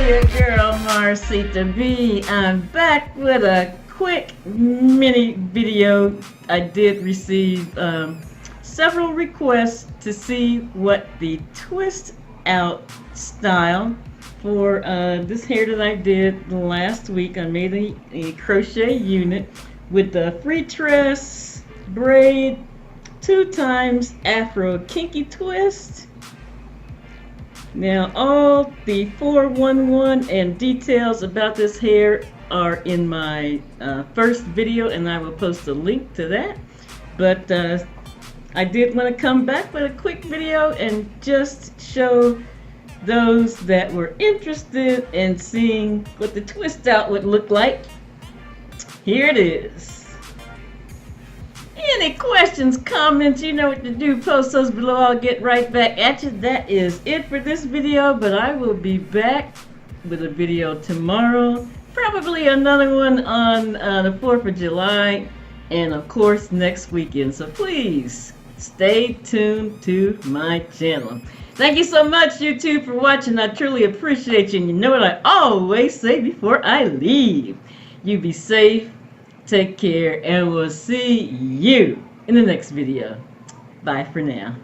Your girl Marcy to be. I'm back with a quick mini video. I did receive several requests to see what the twist out style for this hair that I did last week. I made a crochet unit with the Freetress braid 2x Afro Kinky twist. Now all the 411 and details about this hair are in my first video, and I will post a link to that. But I did want to come back with a quick video and just show those that were interested in seeing what the twist out would look like. Here it is. Any questions, comments, you know what to do. Post those below. I'll get right back at you. That is it for this video, but I will be back with a video tomorrow. Probably another one on the 4th of July, and of course next weekend. So please stay tuned to my channel. Thank you so much, YouTube, for watching. I truly appreciate you. And you know what I always say before I leave. You be safe. Take care, and we'll see you in the next video. Bye for now.